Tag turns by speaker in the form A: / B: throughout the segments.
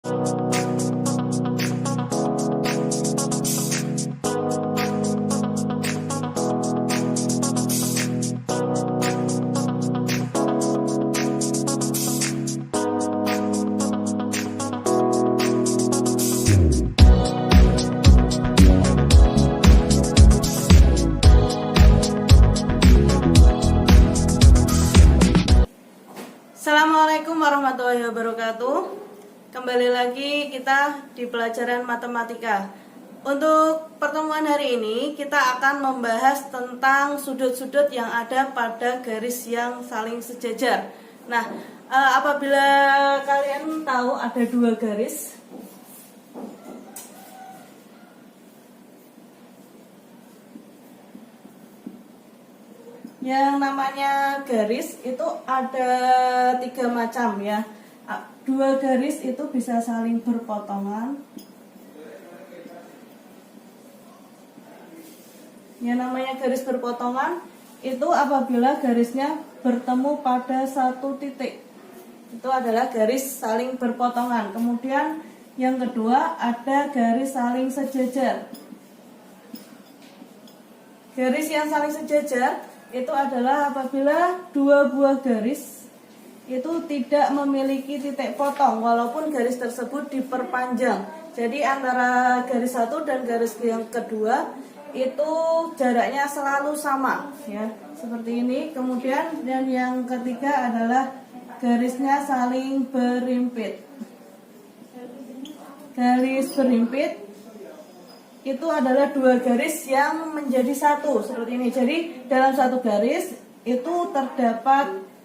A: Assalamualaikum warahmatullahi wabarakatuh. Kembali lagi kita di pelajaran matematika. Untuk pertemuan hari ini kita akan membahas tentang sudut-sudut yang ada pada garis yang saling sejajar. Nah, apabila kalian tahu ada dua garis, yang namanya garis itu ada tiga macam ya. Dua garis itu bisa saling berpotongan. Yang namanya garis berpotongan itu apabila garisnya bertemu pada satu titik. Itu adalah garis saling berpotongan. Kemudian yang kedua ada garis saling sejajar. Garis yang saling sejajar itu adalah apabila dua buah garis itu tidak memiliki titik potong walaupun garis tersebut diperpanjang. Jadi antara garis satu dan garis yang kedua itu jaraknya selalu sama ya, seperti ini. Kemudian dan yang ketiga adalah garisnya saling berimpit. Garis berimpit itu adalah dua garis yang menjadi satu seperti ini. Jadi dalam satu garis itu terdapat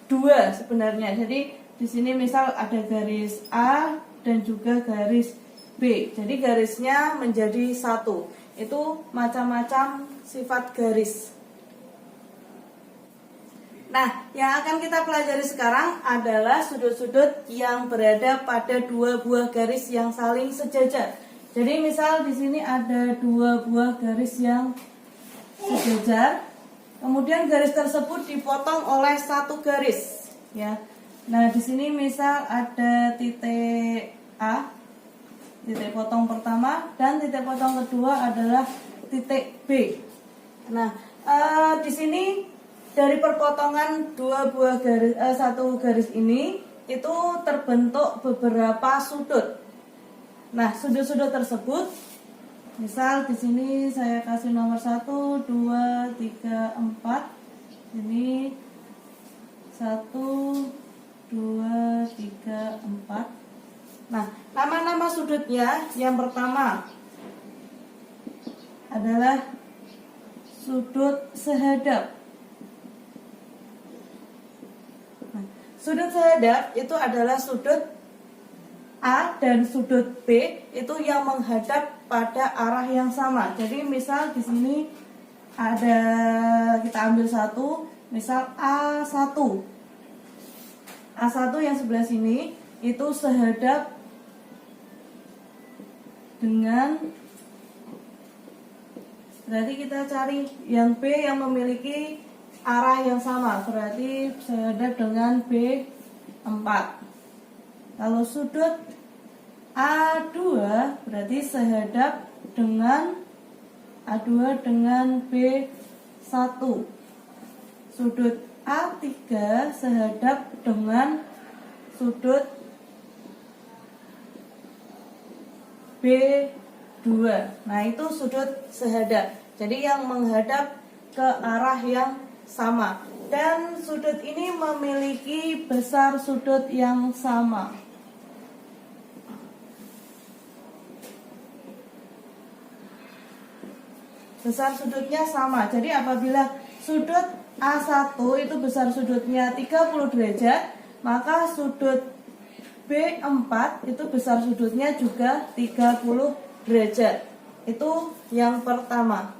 A: dua sebenarnya. Jadi di sini misal ada garis A dan juga garis B. Jadi garisnya menjadi satu. Itu macam-macam sifat garis. Nah, yang akan kita pelajari sekarang adalah sudut-sudut yang berada pada dua buah garis yang saling sejajar. Jadi misal di sini ada dua buah garis yang sejajar, kemudian garis tersebut dipotong oleh satu garis, ya. Nah di sini misal ada titik A, titik potong pertama, dan titik potong kedua adalah titik B. Nah di sini dari perpotongan dua buah garis, satu garis ini itu terbentuk beberapa sudut. Nah, sudut-sudut tersebut, misal di sini saya kasih nomor 1, 2, 3, 4. Ini 1, 2, 3, 4. Nah, nama-nama sudutnya yang pertama adalah sudut sehadap. Nah, sudut sehadap itu adalah sudut A dan sudut B itu yang menghadap pada arah yang sama. Jadi misal di sini ada, kita ambil satu, misal A1. A1 yang sebelah sini itu sehadap dengan, berarti kita cari yang B yang memiliki arah yang sama, berarti sehadap dengan B4. Kalau sudut A2 berarti sehadap dengan A2 dengan B1. Sudut A3 sehadap dengan sudut B2. Nah, itu sudut sehadap. Jadi yang menghadap ke arah yang sama. Dan sudut ini memiliki besar sudut yang sama. Besar sudutnya sama. Jadi apabila sudut A1 itu besar sudutnya 30 derajat, maka sudut B4 itu besar sudutnya juga 30 derajat. Itu yang pertama.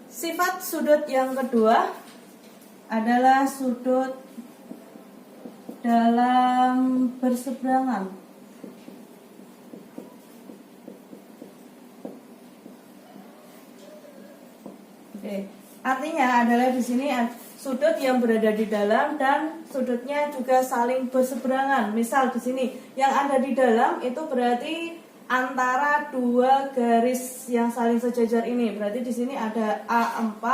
A: Sifat sudut yang kedua adalah sudut dalam berseberangan. Oke. Artinya adalah di sini sudut yang berada di dalam dan sudutnya juga saling berseberangan. Misal di sini yang ada di dalam itu berarti antara dua garis yang saling sejajar ini. Berarti di sini ada A4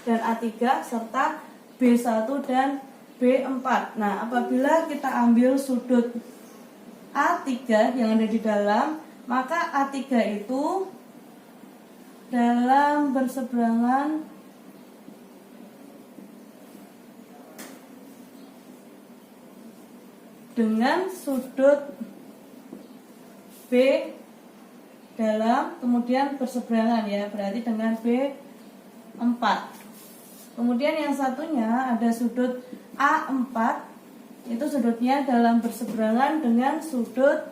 A: dan A3 serta B1 dan B4. Nah, apabila kita ambil sudut A3 yang ada di dalam, maka A3 itu dalam berseberangan dengan sudut B dalam, kemudian berseberangan ya, berarti dengan B4. Kemudian yang satunya ada sudut A4, itu sudutnya dalam berseberangan dengan sudut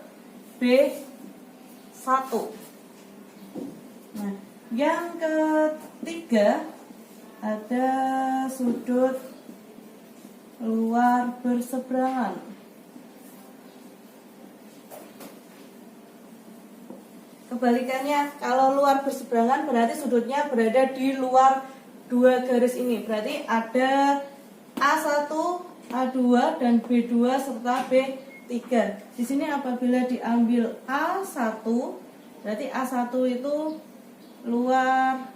A: B1. Nah, yang ketiga ada sudut luar berseberangan. Kebalikannya, kalau luar berseberangan berarti sudutnya berada di luar dua garis ini. Berarti ada A1, A2 dan B2 serta B3. Di sini apabila diambil A1, berarti A1 itu luar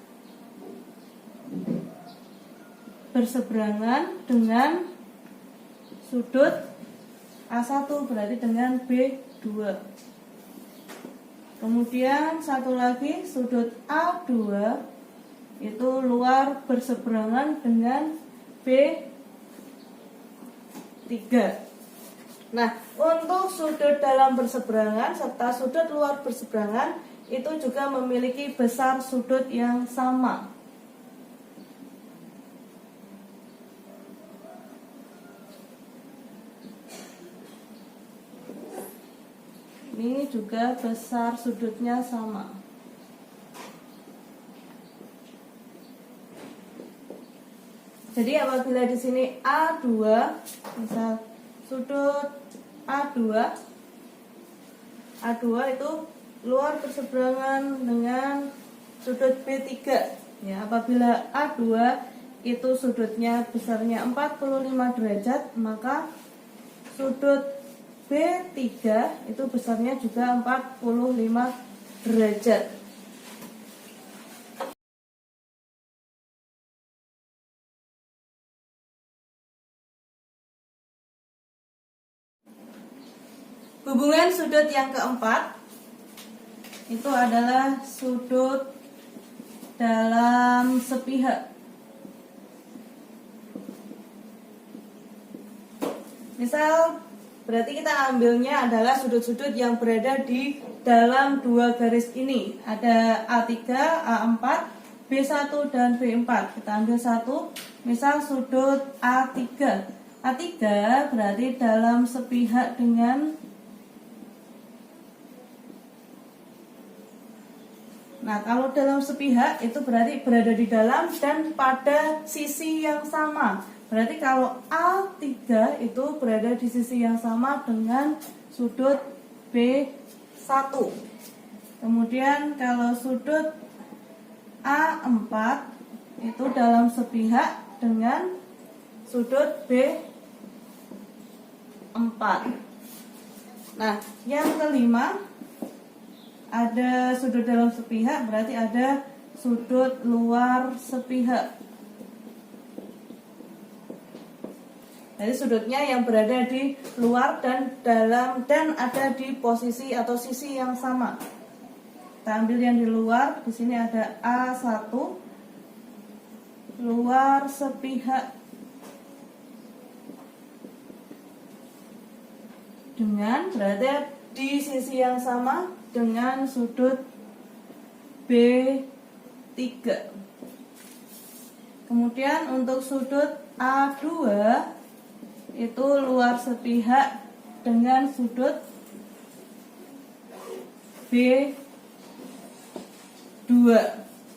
A: berseberangan dengan sudut A1, berarti dengan B2. Kemudian satu lagi sudut A2 itu luar berseberangan dengan B3. Nah, untuk sudut dalam berseberangan serta sudut luar berseberangan itu juga memiliki besar sudut yang sama. Ini juga besar sudutnya sama. Jadi apabila di sini A2, misal sudut A2 itu luar berseberangan dengan sudut B3. Ya, apabila A2 itu sudutnya besarnya 45 derajat, maka sudut B3 itu besarnya juga 45 derajat. Hubungan sudut yang keempat itu adalah sudut dalam sepihak. Misal berarti kita ambilnya adalah sudut-sudut yang berada di dalam dua garis ini. Ada A3, A4, B1 dan B4. Kita ambil satu, misal sudut A3. A3 berarti dalam sepihak dengan, nah kalau dalam sepihak itu berarti berada di dalam dan pada sisi yang sama. Berarti kalau A3 itu berada di sisi yang sama dengan sudut B1. Kemudian kalau sudut A4 itu dalam sepihak dengan sudut B4. Nah, yang kelima ada sudut dalam sepihak, berarti ada sudut luar sepihak. Jadi sudutnya yang berada di luar dan dalam dan ada di posisi atau sisi yang sama. Kita ambil yang di luar, di sini ada A1 luar sepihak dengan berada di sisi yang sama dengan sudut B3. Kemudian untuk sudut A2 itu luar sepihak dengan sudut B2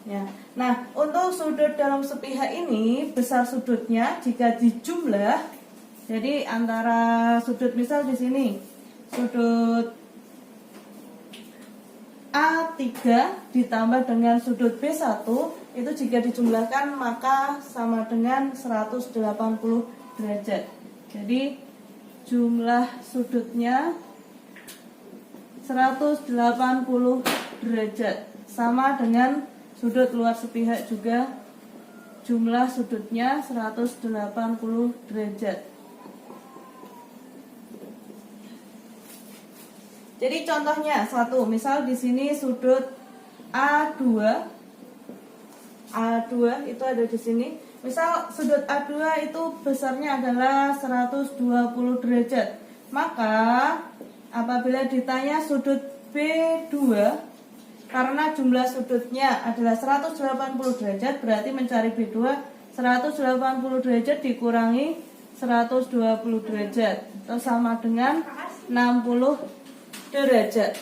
A: ya. Nah, untuk sudut dalam sepihak ini besar sudutnya jika dijumlah, jadi antara sudut, misal di sini sudut A3 ditambah dengan sudut B1 itu jika dijumlahkan maka sama dengan 180 derajat. Jadi jumlah sudutnya 180 derajat, sama dengan sudut luar sepihak juga jumlah sudutnya 180 derajat. Jadi contohnya satu, misal di sini sudut A2 itu ada di sini. Misal sudut A2 itu besarnya adalah 120 derajat. Maka apabila ditanya sudut B2, karena jumlah sudutnya adalah 180 derajat, berarti mencari B2 180 derajat dikurangi 120 derajat, atau sama dengan 60 derajat.